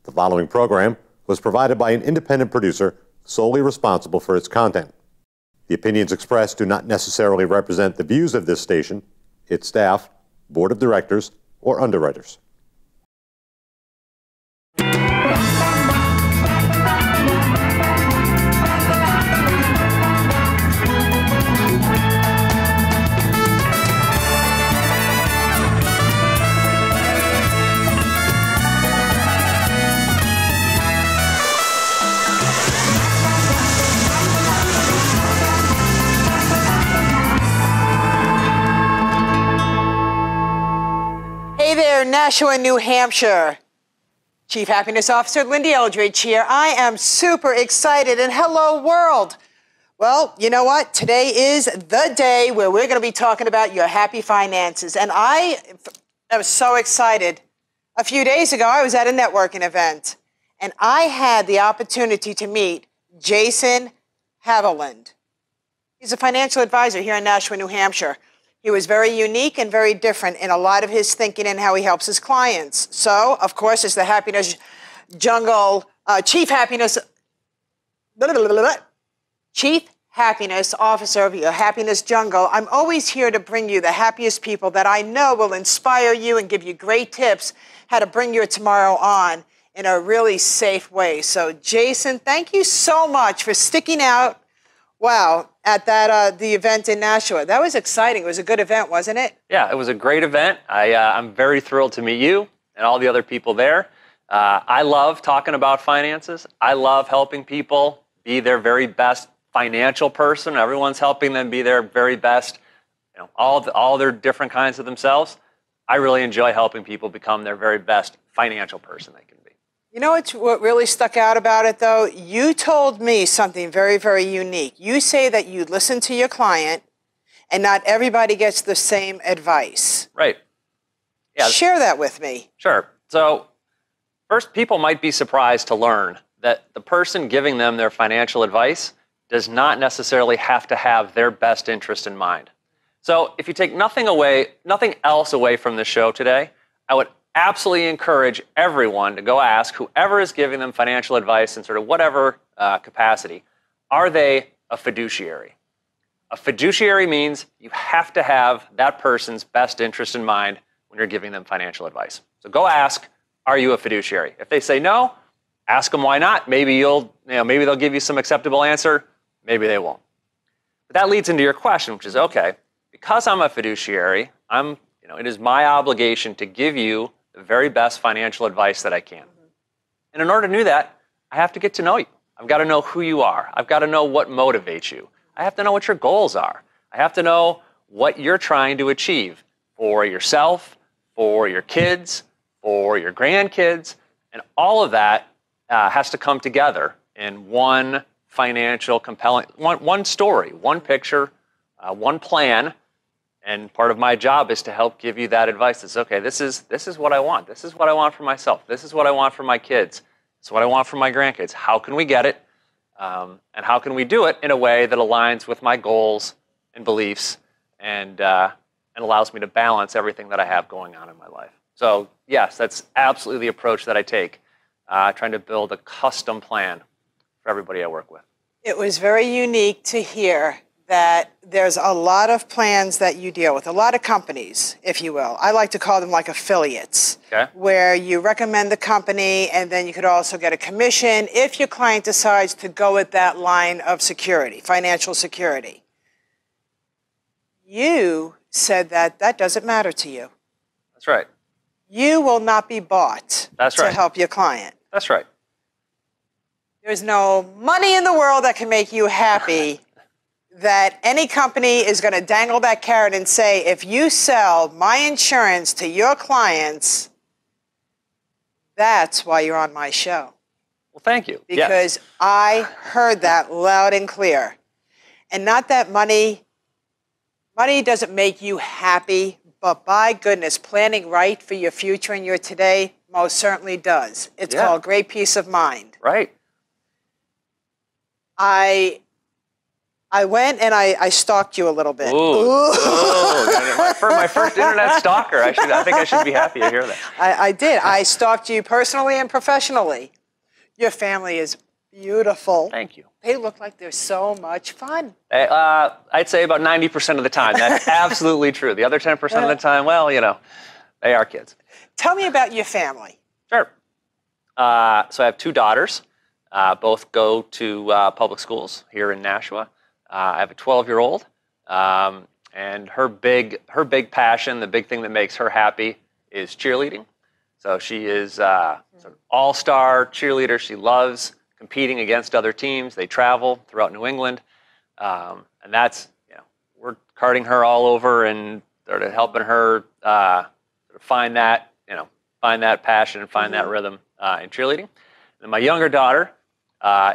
The following program was provided by an independent producer solely responsible for its content. The opinions expressed do not necessarily represent the views of this station, its staff, board of directors, or underwriters. Hey there, Nashua, New Hampshire. Chief Happiness Officer Lyn-Dee Eldridge here. I am super excited, and hello, world. Well, you know what? Today is the day where we're going to be talking about your happy finances, and I am so excited. A few days ago, I was at a networking event, and I had the opportunity to meet Jason Haviland. He's a financial advisor here in Nashua, New Hampshire. He was very unique and very different in a lot of his thinking and how he helps his clients. So, of course, as the Happiness Jungle, Chief Happiness Officer of your Happiness Jungle, I'm always here to bring you the happiest people that I know will inspire you and give you great tips how to bring your tomorrow on in a really safe way. So, Jason, thank you so much for sticking out. Wow, at that the event in Nashua. That was exciting. It was a good event, wasn't it? Yeah, it was a great event. I'm very thrilled to meet you and all the other people there. I love talking about finances. I love helping people be their very best financial person. Everyone's helping them be their very best, all their different kinds of themselves. I really enjoy helping people become their very best financial person they can be. You know what really stuck out about it, though? You told me something very, very unique. You say that you listen to your client, and not everybody gets the same advice. Right. Yeah. Share that with me. Sure. So, first, people might be surprised to learn that the person giving them their financial advice does not necessarily have to have their best interest in mind. So, if you take nothing else away from the show today, I would absolutely encourage everyone to go ask whoever is giving them financial advice in sort of whatever capacity, are they a fiduciary? A fiduciary means you have to have that person's best interest in mind when you're giving them financial advice. So go ask, are you a fiduciary? If they say no, ask them why not. Maybe maybe they'll give you some acceptable answer. Maybe they won't. But that leads into your question, which is, okay, because I'm a fiduciary, it is my obligation to give you the very best financial advice that I can. And in order to do that, I have to get to know you. I've got to know who you are. I've got to know what motivates you. I have to know what your goals are. I have to know what you're trying to achieve for yourself, for your kids, for your grandkids, and all of that has to come together in one financial compelling, one story, one picture, one plan. And part of my job is to help give you that advice. It's okay, this is what I want. This is what I want for myself. This is what I want for my kids. This is what I want for my grandkids. How can we get it? And how can we do it in a way that aligns with my goals and beliefs and allows me to balance everything that I have going on in my life? So yes, that's absolutely the approach that I take, trying to build a custom plan for everybody I work with. It was very unique to hear that there's a lot of plans that you deal with, a lot of companies, if you will. I like to call them like affiliates, okay, where you recommend the company and then you could also get a commission if your client decides to go with that line of security, financial security. You said that doesn't matter to you. That's right. You will not be bought to help your client. That's right. There's no money in the world that can make you happy that any company is going to dangle that carrot and say, if you sell my insurance to your clients, that's why you're on my show. Well, thank you. Because I heard that loud and clear. And not that money doesn't make you happy, but by goodness, planning right for your future and your today most certainly does. It's called great peace of mind. Right. I I went and I stalked you a little bit. Ooh. My first internet stalker. I think I should be happy to hear that. I did. I stalked you personally and professionally. Your family is beautiful. Thank you. They look like they're so much fun. I'd say about 90% of the time. That's absolutely true. The other 10% of the time, well, you know, they are kids. Tell me about your family. Sure. So I have 2 daughters. Both go to public schools here in Nashua. I have a 12-year-old, and her big passion, the big thing that makes her happy, is cheerleading. So she is sort of all-star cheerleader. She loves competing against other teams. They travel throughout New England, and that's, you know, we're carting her all over and sort of helping her sort of find that, you know, find that passion and find that rhythm in cheerleading. And my younger daughter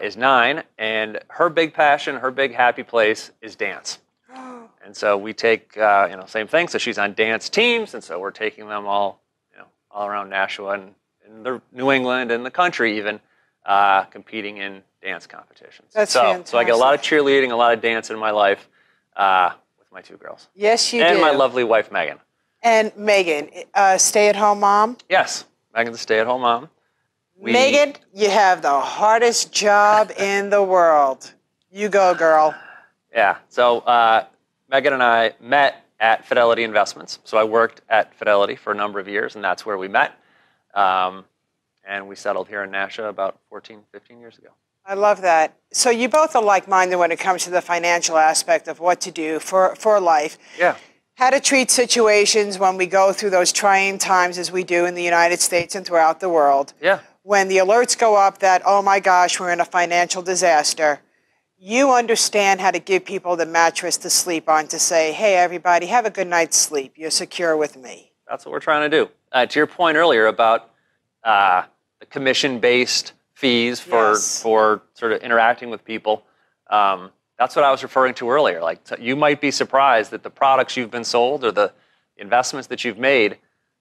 is 9, and her big passion, her big happy place is dance. And so we take, you know, same thing. So she's on dance teams, and so we're taking them all, you know, all around Nashua and in the New England and the country even, competing in dance competitions. That's fantastic. So I get a lot of cheerleading, a lot of dance in my life with my 2 girls. Yes, you do. And my lovely wife, Megan. And Megan, stay-at-home mom? Yes, Megan's a stay-at-home mom. Megan, you have the hardest job in the world. You go, girl. Yeah. So Megan and I met at Fidelity Investments. So I worked at Fidelity for a number of years, and that's where we met. And we settled here in Nashua about 14, 15 years ago. I love that. So you both are like-minded when it comes to the financial aspect of what to do for life. Yeah. How to treat situations when we go through those trying times as we do in the United States and throughout the world. Yeah. When the alerts go up that, oh my gosh, we're in a financial disaster, you understand how to give people the mattress to sleep on, to say, hey, everybody, have a good night's sleep. You're secure with me. That's what we're trying to do. To your point earlier about the commission-based fees for sort of interacting with people, that's what I was referring to earlier. Like, you might be surprised that the products you've been sold or the investments that you've made,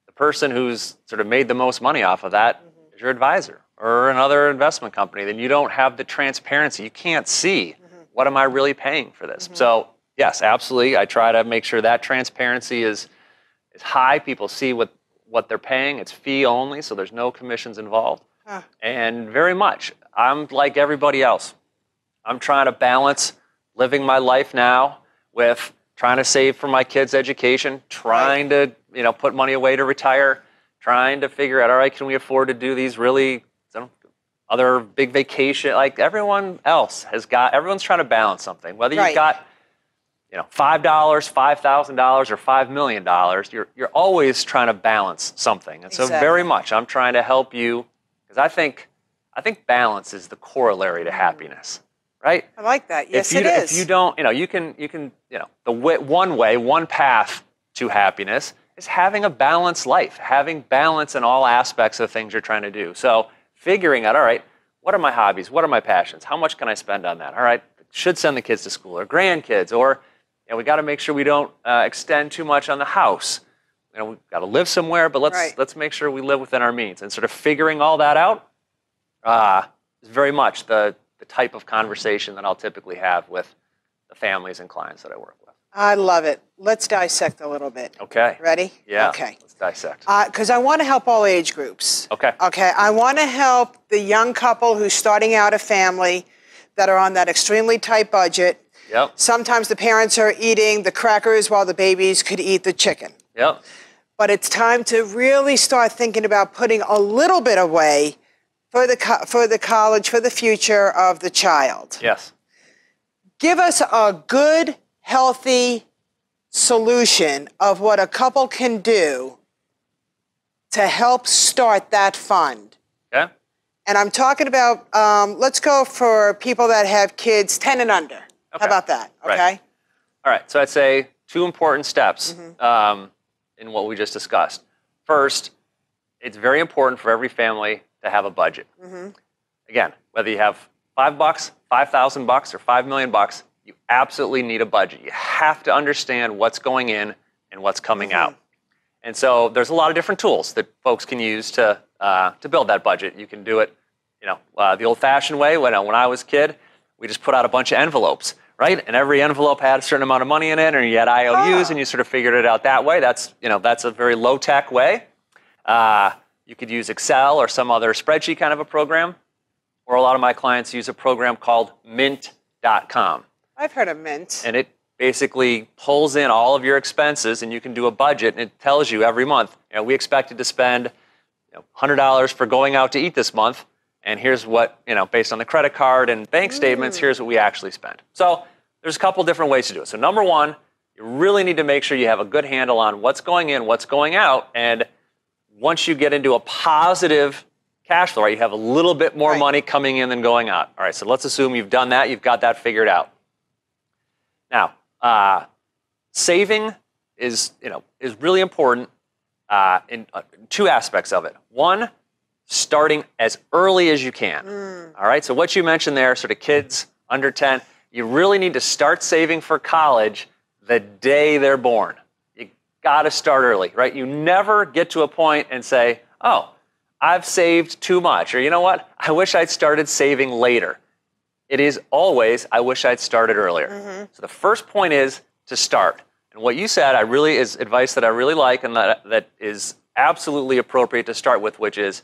the person who's sort of made the most money off of that is your advisor or another investment company. Then you don't have the transparency. You can't see, what am I really paying for this? So yes, absolutely. I try to make sure that transparency is high. People see what they're paying. It's fee only, so there's no commissions involved. And very much, I'm like everybody else. I'm trying to balance living my life now with trying to save for my kids' education, trying to, you know, put money away to retire, trying to figure out, all right, can we afford to do these really other big vacation? Like everyone else everyone's trying to balance something. Whether you've got, you know, $5, $5,000, or $5 million, you're always trying to balance something. And so very much, I'm trying to help you, because I think balance is the corollary to happiness. Right? I like that. Yes, it is. If you don't, you know, you can, you know, one path to happiness is having a balanced life, having balance in all aspects of things you're trying to do. So figuring out, all right, what are my hobbies? What are my passions? How much can I spend on that? All right, should send the kids to school or grandkids, or, you know, we got to make sure we don't extend too much on the house. You know, we've got to live somewhere, but let's make sure we live within our means. And sort of figuring all that out is very much the type of conversation that I'll typically have with the families and clients that I work with. I love it. Let's dissect a little bit. Okay. Ready? Yeah. Okay. Let's dissect. Because I want to help all age groups. Okay. Okay. I want to help the young couple who's starting out a family that are on that extremely tight budget. Yep. Sometimes the parents are eating the crackers while the babies could eat the chicken. Yep. But it's time to really start thinking about putting a little bit away for the college, for the future of the child. Yes. Give us a good, healthy solution of what a couple can do to help start that fund. Okay. And I'm talking about, let's go for people that have kids 10 and under. Okay. How about that? Okay. Right. All right. So I'd say 2 important steps in what we just discussed. First, it's very important for every family to have a budget. Again, whether you have $5, $5,000, or $5 million, you absolutely need a budget. You have to understand what's going in and what's coming out. And so there's a lot of different tools that folks can use to build that budget. You can do it, you know, the old-fashioned way. When I was a kid, we just put out a bunch of envelopes, right? And every envelope had a certain amount of money in it, and you had IOUs, and you sort of figured it out that way. That's, that's a very low-tech way. You could use Excel or some other spreadsheet kind of a program, or a lot of my clients use a program called Mint.com. I've heard of Mint. And it basically pulls in all of your expenses, and you can do a budget, and it tells you every month, we expected to spend $100 for going out to eat this month, and here's what, based on the credit card and bank statements, here's what we actually spent. So there's a couple different ways to do it. So number one, you really need to make sure you have a good handle on what's going in, what's going out, and once you get into a positive cash flow, right, you have a little bit more money coming in than going out. All right, so let's assume you've done that, you've got that figured out. Now, saving is really important in two aspects of it. One, starting as early as you can. All right, so what you mentioned there, sort of kids under 10, you really need to start saving for college the day they're born. You got to start early, right? You never get to a point and say, oh, I've saved too much, or you know what, I wish I'd started saving later. It is always, I wish I'd started earlier. So the first point is to start. And what you said is advice that I really like, and that is absolutely appropriate to start with, which is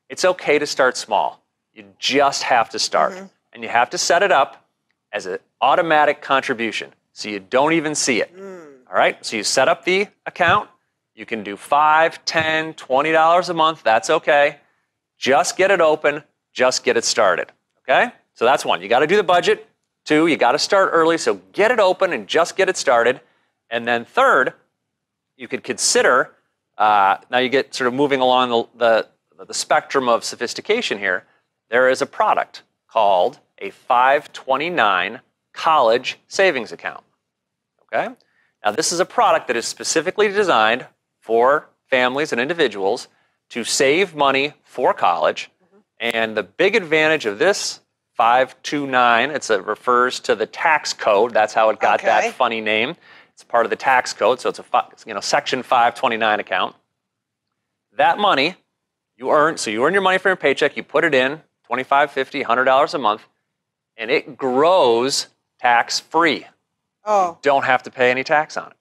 it's okay to start small. You just have to start. And you have to set it up as an automatic contribution so you don't even see it. All right? So you set up the account. You can do $5, $10, $20 a month. That's okay. Just get it open. Just get it started. Okay? So that's one. You got to do the budget. Two, you got to start early. So get it open and just get it started. And then third, you could consider, now you get sort of moving along the spectrum of sophistication here. There is a product called a 529 college savings account. Okay? Now this is a product that is specifically designed for families and individuals to save money for college. And the big advantage of this 529, it refers to the tax code. That's how it got that funny name. It's part of the tax code, so it's a Section 529 account. That money you earn, so you earn your money from your paycheck, you put it in, $25, $50, $100 a month, and it grows tax-free. Oh. You don't have to pay any tax on it.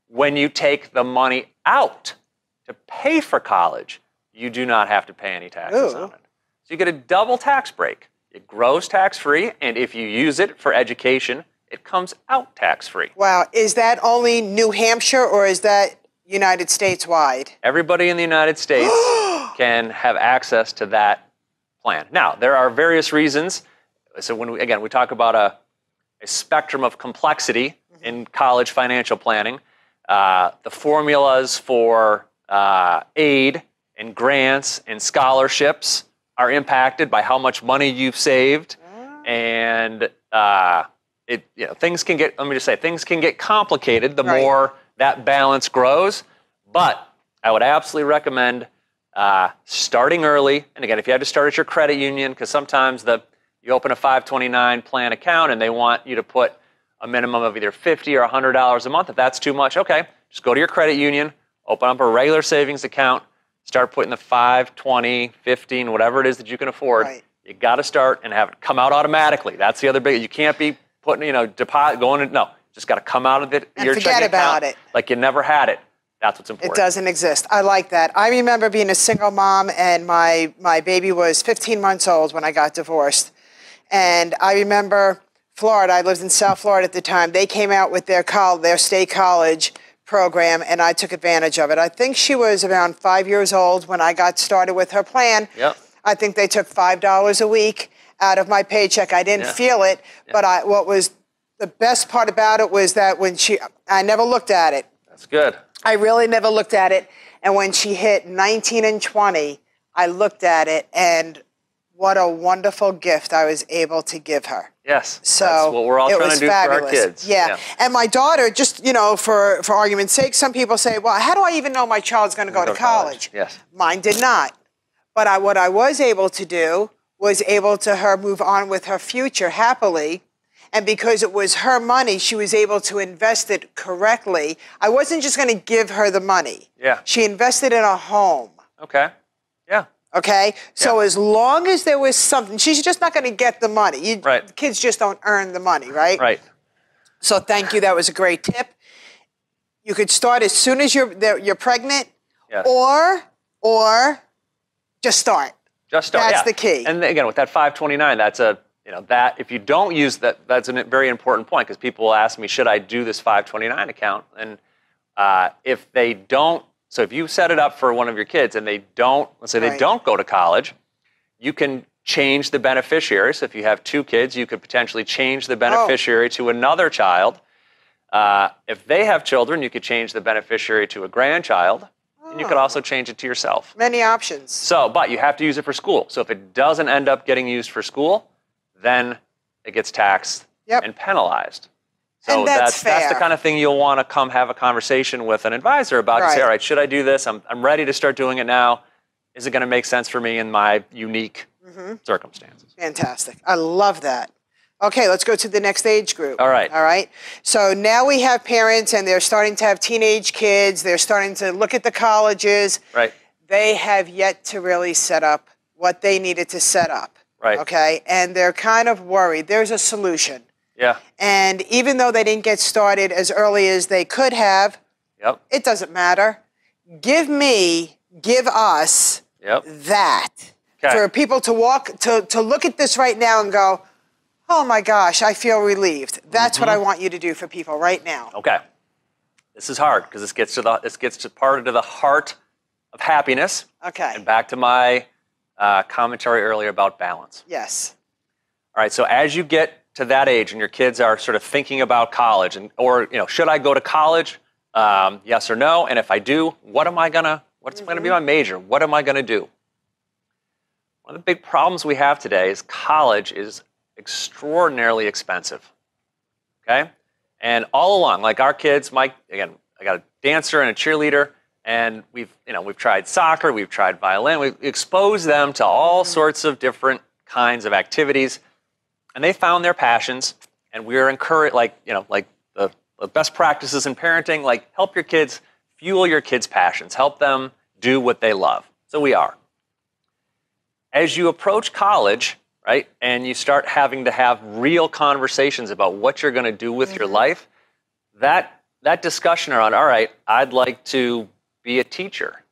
When you take the money out to pay for college, you do not have to pay any taxes on it. So you get a double tax break. It grows tax-free, and if you use it for education, it comes out tax-free. Wow. Is that only New Hampshire, or is that United States-wide? Everybody in the United States can have access to that plan. Now, there are various reasons. So when we talk about a spectrum of complexity in college financial planning, the formulas for aid and grants and scholarships are impacted by how much money you've saved, and things can get. Let me just say, things can get complicated the more that balance grows. But I would absolutely recommend starting early. And again, if you had to start at your credit union, because sometimes you open a 529 plan account and they want you to put a minimum of either $50 or $100 a month. If that's too much, okay, just go to your credit union, open up a regular savings account. Start putting the 5, 20, 15, whatever it is that you can afford. You got to start and have it come out automatically. That's the other big. You can't be putting, deposit going in. No, just got to come out of your checking account like you never had it. That's what's important. It doesn't exist. I like that. I remember being a single mom, and my baby was 15 months old when I got divorced. And I remember Florida. I lived in South Florida at the time. They came out with their state college program, and I took advantage of it. I think she was around 5 years old when I got started with her plan. Yep. I think they took $5 a week out of my paycheck. I didn't feel it, but what was the best part about it was that I never looked at it. That's good. I really never looked at it. And when she hit 19 and 20, I looked at it, and what a wonderful gift I was able to give her. Yes, so that's what we're all trying to do for our kids. Yeah. And my daughter, just, for argument's sake, some people say, well, how do I even know my child's going to go to college? Yes. Mine did not. But what I was able to do was her move on with her future happily. And because it was her money, she was able to invest it correctly. I wasn't just going to give her the money. Yeah. She invested in a home. Okay. Yeah. Okay? So as long as there was something, she's just not going to get the money. Kids just don't earn the money, right? Right. So thank you. That was a great tip. You could start as soon as you're pregnant, Yes. or just start. Just start. That's the key. And again, with that 529, that's that if you don't use that, that's a very important point, because people will ask me, should I do this 529 account? And if they don't, so if you set it up for one of your kids and they don't, let's say they don't go to college, you can change the beneficiary. So if you have 2 kids, you could potentially change the beneficiary to another child. If they have children, you could change the beneficiary to a grandchild. And you could also change it to yourself. Many options. So, but you have to use it for school. So if it doesn't end up getting used for school, then it gets taxed and penalized. So and that's the kind of thing you'll want to come have a conversation with an advisor about. To say, all right, should I do this? I'm ready to start doing it now. Is it going to make sense for me in my unique circumstances? Fantastic. I love that. Okay, let's go to the next age group. All right. All right. So now we have parents and they're starting to have teenage kids. They're starting to look at the colleges. Right. They have yet to really set up what they needed to set up. Right. Okay. And they're kind of worried. There's a solution. Yeah. And even though they didn't get started as early as they could have, it doesn't matter. Give us that. Okay. For people to look at this right now and go, oh my gosh, I feel relieved. That's what I want you to do for people right now. Okay. This is hard because this gets to part of the heart of happiness. Okay. And back to my commentary earlier about balance. Yes. All right. So as you get to that age and your kids are sort of thinking about college or should I go to college? Yes or no? And if I do, what's going to be my major? What am I going to do? One of the big problems we have today is college is extraordinarily expensive, okay? And all along, like our kids, I got a dancer and a cheerleader, and we've tried soccer, we've tried violin, we've exposed them to all sorts of different kinds of activities, and they found their passions, and we're encouraged, the best practices in parenting, like help your kids, fuel your kids' passions, help them do what they love. So we are. As you approach college, right, and you start having to have real conversations about what you're going to do with your life, that discussion around, all right, I'd like to be a teacher.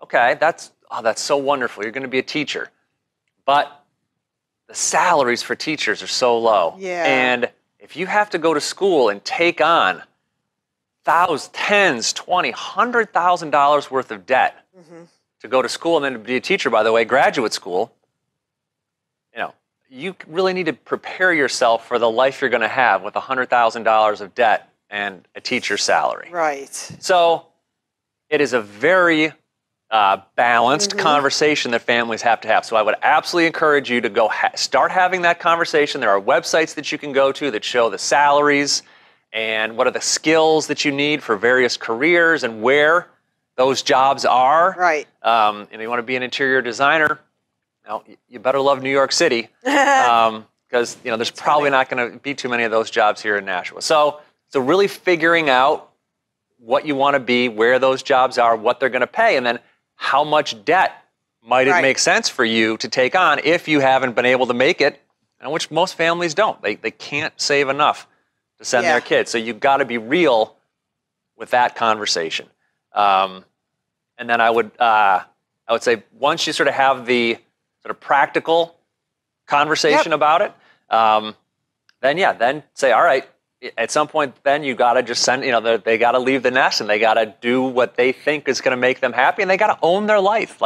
Okay, that's so wonderful. You're going to be a teacher. But the salaries for teachers are so low. Yeah. And if you have to go to school and take on thousands, tens, $20,000, $100,000 worth of debt to go to school and then to be a teacher, by the way, graduate school, you really need to prepare yourself for the life you're going to have with $100,000 of debt and a teacher's salary. Right. So it is a very balanced conversation that families have to have. So I would absolutely encourage you to go start having that conversation. There are websites that you can go to that show the salaries and what are the skills that you need for various careers and where those jobs are. Right. And you want to be an interior designer, now, you better love New York City because there's probably not going to be too many of those jobs here in Nashua. So really figuring out what you want to be, where those jobs are, what they're going to pay, and then how much debt might it make sense for you to take on if you haven't been able to make it, and which most families don't. They can't save enough to send their kids. So you've got to be real with that conversation. And then I would say once you sort of have the sort of practical conversation about it, then say, all right, at some point then you got to just send, they got to leave the nest and they got to do what they think is going to make them happy, and they got to own their life.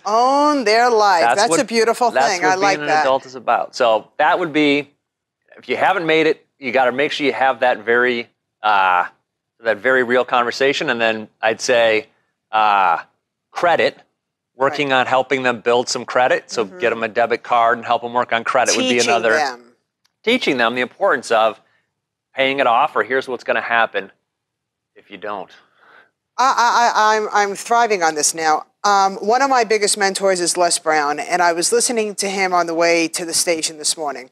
Own their life. That's a beautiful thing. I like that. That's what being an adult is about. So that would be, if you haven't made it, you got to make sure you have that very real conversation. And then I'd say credit. Working on helping them build some credit, so get them a debit card and help them work on credit would be another. Teaching them the importance of paying it off, or here's what's going to happen if you don't. I'm thriving on this now. One of my biggest mentors is Les Brown, and I was listening to him on the way to the station this morning.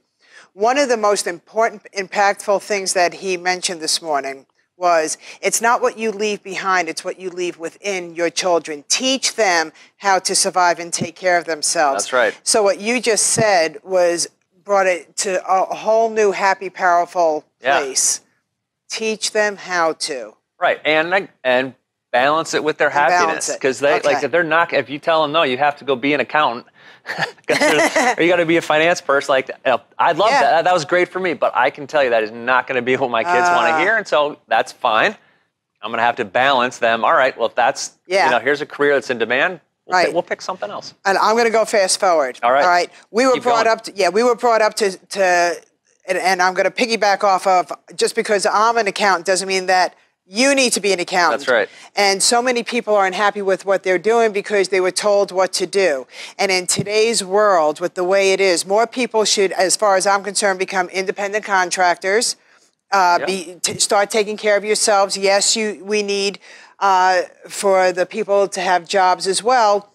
One of the most important, impactful things that he mentioned this morning was, it's not what you leave behind, it's what you leave within your children. Teach them how to survive and take care of themselves. That's right. So what you just said brought it to a whole new happy, powerful place. Teach them how to. Right, and balance it with their happiness, because they like if they're not. If you tell them no, you have to go be an accountant, or you got to be a finance person. Like I'd love that. That was great for me, but I can tell you that is not going to be what my kids want to hear, and so that's fine. I'm going to have to balance them. All right, well if that's here's a career that's in demand. We'll pick something else. And I'm going to go fast forward. All right. We were brought up. We were brought up to and I'm going to piggyback off of, just because I'm an accountant doesn't mean that you need to be an accountant. That's right. And so many people are unhappy with what they're doing because they were told what to do. And in today's world, with the way it is, more people should, as far as I'm concerned, become independent contractors. Start taking care of yourselves. Yes, we need for the people to have jobs as well.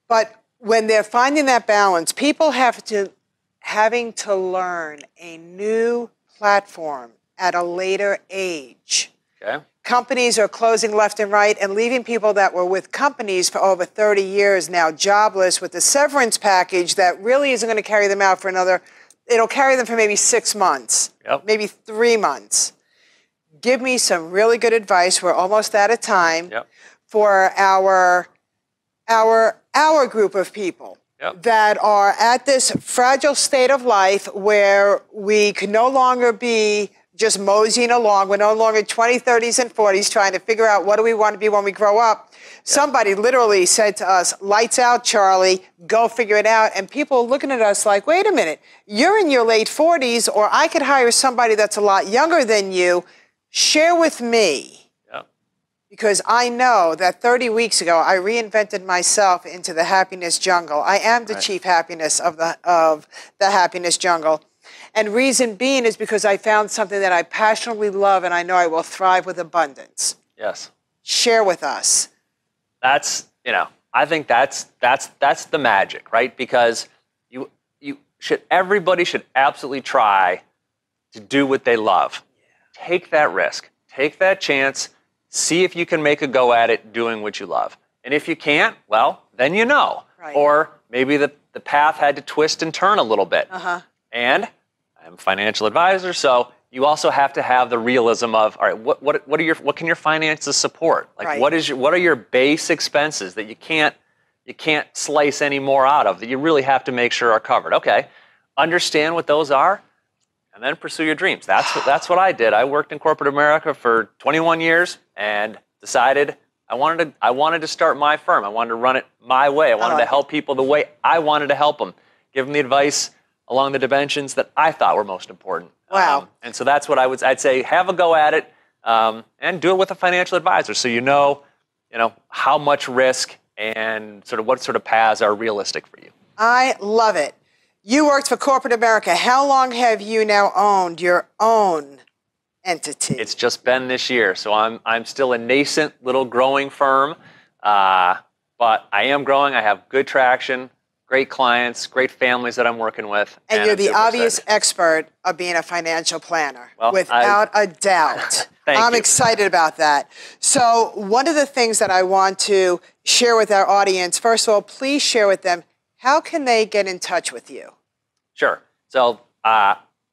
But when they're finding that balance, people having to learn a new platform at a later age. Okay. Companies are closing left and right and leaving people that were with companies for over 30 years now jobless with a severance package that really isn't going to carry them out for it'll carry them for maybe 6 months, maybe 3 months. Give me some really good advice. We're almost out of time for our group of people that are at this fragile state of life where we can no longer be just moseying along. We're no longer 20s, 30s, and 40s trying to figure out what do we want to be when we grow up. Somebody literally said to us, lights out, Charlie, go figure it out. And people are looking at us like, wait a minute, you're in your late 40s, or I could hire somebody that's a lot younger than you. Share with me. Because I know that 30 weeks ago, I reinvented myself into the happiness jungle. I am the chief happiness of the happiness jungle. And reason being is because I found something that I passionately love and I know I will thrive with abundance. Yes. Share with us. That's, I think that's the magic, right? Because everybody should absolutely try to do what they love. Take that risk, take that chance, see if you can make a go at it doing what you love. And if you can't, well, then you know. Right. Or maybe the path had to twist and turn a little bit. And I'm a financial advisor, so you also have to have the realism of, all right, what can your finances support? Like what are your base expenses that you can't slice any more out of, that you really have to make sure are covered? Okay, understand what those are, and then pursue your dreams. That's what I did. I worked in corporate America for 21 years and decided I wanted to start my firm. I wanted to run it my way. I wanted to help people the way I wanted to help them, give them the advice along the dimensions that I thought were most important. Wow. And so that's what I'd say, have a go at it, and do it with a financial advisor so you know how much risk and what sort of paths are realistic for you. I love it. You worked for corporate America. How long have you now owned your own entity? It's just been this year, so I'm still a nascent little growing firm, but I am growing. I have good traction. Great clients, great families that I'm working with. And you're the obvious expert of being a financial planner, without a doubt. I'm excited about that. So one of the things that I want to share with our audience, first of all, please share with them, how can they get in touch with you? Sure. So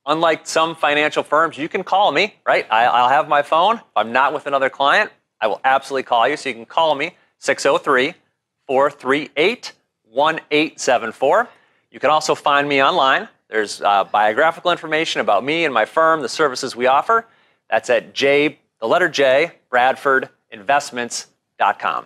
unlike some financial firms, you can call me, right? I'll have my phone. If I'm not with another client, I will absolutely call you. So you can call me, 603-438-1874. You can also find me online. There's biographical information about me and my firm, the services we offer. That's at BradfordInvestments.com.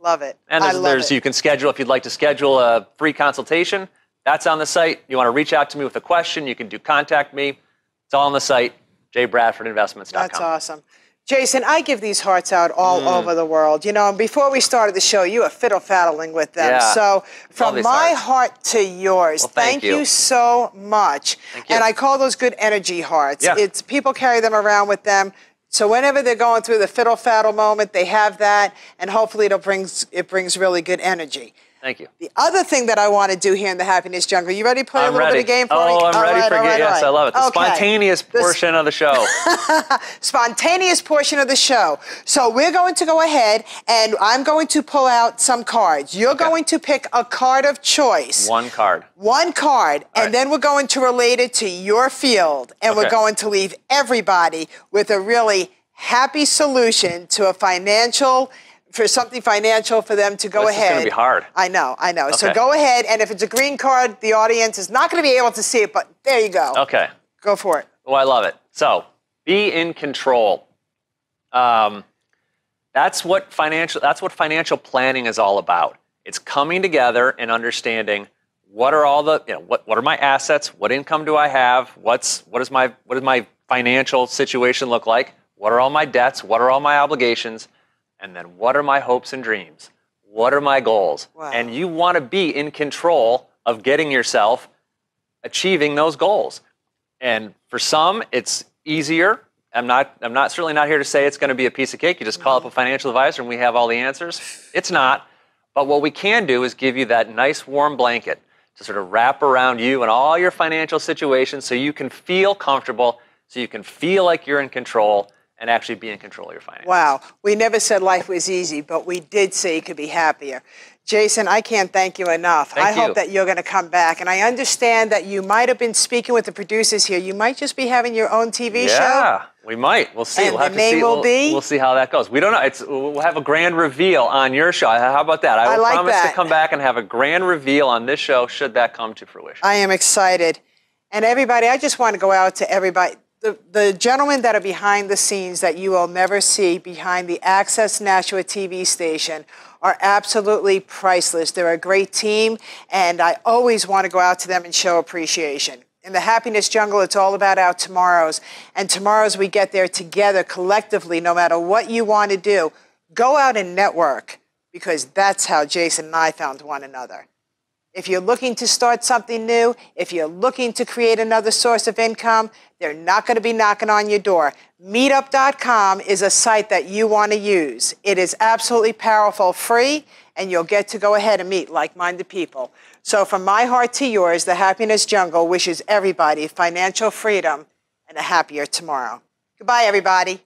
Love it. And you can schedule, if you'd like to schedule a free consultation, that's on the site. You want to reach out to me with a question, you can contact me. It's all on the site, JBradfordInvestments.com. That's awesome. Jason, I give these hearts out all over the world. And before we started the show, you were fiddle-faddling with them. Yeah. So from my heart to yours, thank you so much. Thank you. And I call those good energy hearts. Yeah. It's people carry them around with them. So whenever they're going through the fiddle-faddle moment, they have that, and hopefully it brings really good energy. Thank you. The other thing that I want to do here in the Happiness Jungle, you ready to play a little bit of game for me? Oh, I'm ready for game. Yes, I love it. The Okay. spontaneous portion of the show. Spontaneous portion of the show. So we're going to go ahead and I'm going to pull out some cards. You're going to pick a card of choice. One card. One card, and right. then we're going to relate it to your field, and we're going to leave everybody with a really happy solution to something financial for them to go ahead. This is going to be hard. I know. Okay. So go ahead, and if it's a green card, the audience is not going to be able to see it, but there you go. Okay. Go for it. Oh, I love it. So, be in control. That's what financial planning is all about. It's coming together and understanding what are all the, what are my assets? What income do I have? What does my financial situation look like? What are all my debts? What are all my obligations? And then what are my hopes and dreams? What are my goals? Wow. And you want to be in control of getting yourself achieving those goals. And for some, it's easier. I'm certainly not here to say it's going to be a piece of cake. You just call up a financial advisor and we have all the answers. It's not. But what we can do is give you that nice warm blanket to sort of wrap around you and all your financial situations so you can feel comfortable, so you can feel like you're in control and actually be in control of your finances. Wow. We never said life was easy, but we did say you could be happier. Jason, I can't thank you enough. I hope that you're going to come back. And I understand that you might have been speaking with the producers here. You might just be having your own TV show. Yeah, we might. We'll see. And we'll have the name will be? We'll see how that goes. We don't know. We'll have a grand reveal on your show. How about that? I will promise to come back and have a grand reveal on this show should that come to fruition. I am excited. And everybody, I just want to go out to everybody. The gentlemen that are behind the scenes that you will never see behind the Access Nashua TV station are absolutely priceless. They're a great team, and I always want to go out to them and show appreciation. In the Happiness Jungle, it's all about our tomorrows, and tomorrows we get there together collectively, no matter what you want to do. Go out and network, because that's how Jason and I found one another. If you're looking to start something new, if you're looking to create another source of income, they're not going to be knocking on your door. Meetup.com is a site that you want to use. It is absolutely powerful, free, and you'll get to go ahead and meet like-minded people. So from my heart to yours, the Happiness Jungle wishes everybody financial freedom and a happier tomorrow. Goodbye, everybody.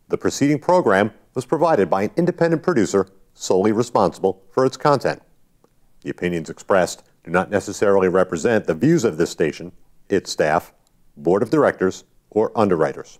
The preceding program was provided by an independent producer solely responsible for its content. The opinions expressed do not necessarily represent the views of this station, its staff, board of directors, or underwriters.